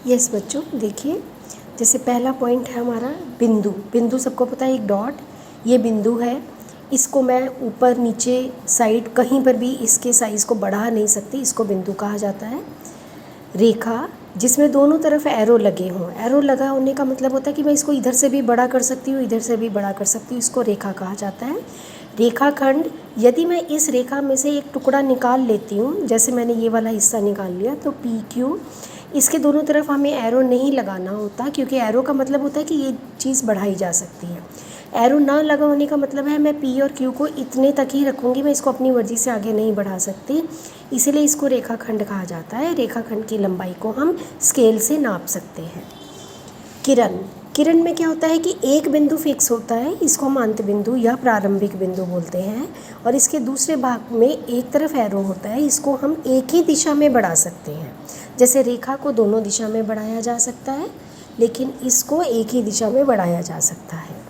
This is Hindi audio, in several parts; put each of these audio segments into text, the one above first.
यस बच्चों, देखिए जैसे पहला पॉइंट है हमारा बिंदु। बिंदु सबको पता है, एक डॉट, ये बिंदु है। इसको मैं ऊपर नीचे साइड कहीं पर भी इसके साइज़ को बढ़ा नहीं सकती, इसको बिंदु कहा जाता है। रेखा जिसमें दोनों तरफ एरो लगे हों, एरो लगा होने का मतलब होता है कि मैं इसको इधर से भी बड़ा कर सकती हूँ, इधर से भी बड़ा कर सकती हूँ, इसको रेखा कहा जाता है। रेखाखंड, यदि मैं इस रेखा में से एक टुकड़ा निकाल लेती हूँ, जैसे मैंने ये वाला हिस्सा निकाल लिया, तो पी क्यू, इसके दोनों तरफ हमें एरो नहीं लगाना होता, क्योंकि एरो का मतलब होता है कि ये चीज़ बढ़ाई जा सकती है। एरो ना लगा होने का मतलब है मैं पी और क्यू को इतने तक ही रखूँगी, मैं इसको अपनी मर्ज़ी से आगे नहीं बढ़ा सकती, इसीलिए इसको रेखाखंड कहा जाता है। रेखाखंड की लंबाई को हम स्केल से नाप सकते हैं। किरण, किरण में क्या होता है कि एक बिंदु फिक्स होता है, इसको हम अंत बिंदु या प्रारंभिक बिंदु बोलते हैं, और इसके दूसरे भाग में एक तरफ एरो होता है, इसको हम एक ही दिशा में बढ़ा सकते हैं। जैसे रेखा को दोनों दिशा में बढ़ाया जा सकता है, लेकिन इसको एक ही दिशा में बढ़ाया जा सकता है।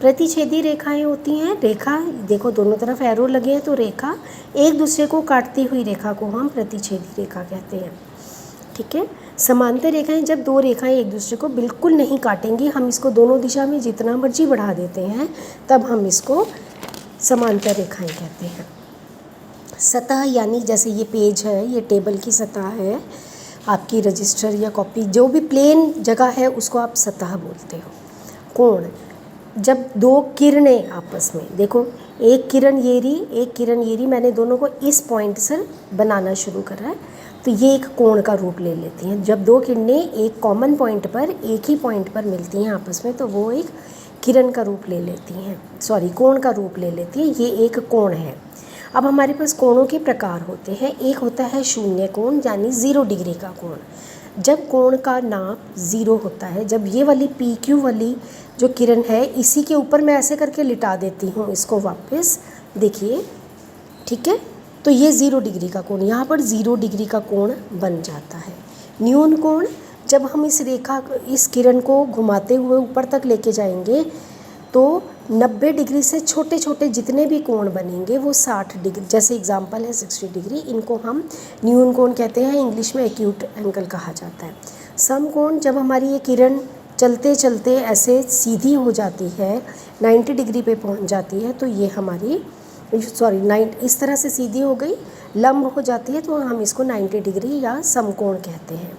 प्रतिच्छेदी रेखाएं होती हैं। रेखा देखो दोनों तरफ एरो लगे हैं, तो रेखा एक दूसरे को काटती हुई रेखा को हम प्रतिच्छेदी रेखा कहते हैं। ठीक है। समांतर रेखाएं, जब दो रेखाएं एक दूसरे को बिल्कुल नहीं काटेंगी, हम इसको दोनों दिशा में जितना मर्जी बढ़ा देते हैं, तब हम इसको समांतर रेखाएं कहते हैं। सतह, यानी जैसे ये पेज है, ये टेबल की सतह है, आपकी रजिस्टर या कॉपी, जो भी प्लेन जगह है उसको आप सतह बोलते हो। कोण, जब दो किरणें आपस में, देखो एक किरण ये रही, एक किरण ये रही, मैंने दोनों को इस पॉइंट से बनाना शुरू करा है, तो ये एक कोण का रूप ले लेती हैं। जब दो किरणें एक कॉमन पॉइंट पर, एक ही पॉइंट पर मिलती हैं आपस में, तो वो एक किरण का रूप ले लेती हैं, सॉरी कोण का रूप ले लेती हैं। ये एक कोण है। अब हमारे पास कोणों के प्रकार होते हैं। एक होता है शून्य कोण, यानी 0 डिग्री का कोण। जब कोण का नाप 0 होता है, जब ये वाली पी क्यू वाली जो किरण है, इसी के ऊपर मैं ऐसे करके लिटा देती हूँ इसको वापस, देखिए, ठीक है, तो ये 0 डिग्री का कोण, यहाँ पर 0 डिग्री का कोण बन जाता है। न्यून कोण, जब हम इस किरण को घुमाते हुए ऊपर तक लेके जाएंगे, तो 90 डिग्री से छोटे छोटे जितने भी कोण बनेंगे वो 60 डिग्री, जैसे एग्जांपल है 60 डिग्री, इनको हम न्यून कोण कहते हैं, इंग्लिश में एक्यूट एंगल कहा जाता है। समकोण, जब हमारी ये किरण चलते चलते ऐसे सीधी हो जाती है, 90 डिग्री पे पहुंच जाती है, तो ये हमारी इस तरह से सीधी हो गई, लंब हो जाती है, तो हम इसको 90 डिग्री या समकोण कहते हैं।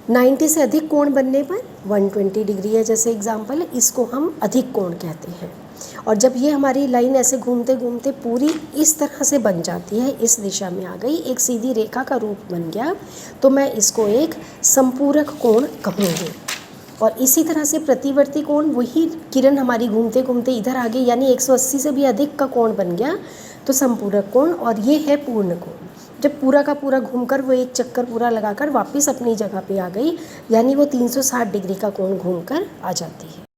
90 से अधिक कोण बनने पर 120 डिग्री है, जैसे एग्जांपल है, इसको हम अधिक कोण कहते हैं। और जब ये हमारी लाइन ऐसे घूमते घूमते पूरी इस तरह से बन जाती है, इस दिशा में आ गई, एक सीधी रेखा का रूप बन गया, तो मैं इसको एक संपूरक कोण कहूँगी। और इसी तरह से प्रतिवर्ती कोण, वही किरण हमारी घूमते घूमते इधर आ गई, यानी 180 से भी अधिक का कोण बन गया, तो संपूरक कोण। और ये है पूर्ण कोण, जब पूरा का पूरा घूमकर वो एक चक्कर पूरा लगाकर वापस अपनी जगह पे आ गई, यानी वो 360 डिग्री का कोण घूमकर आ जाती है।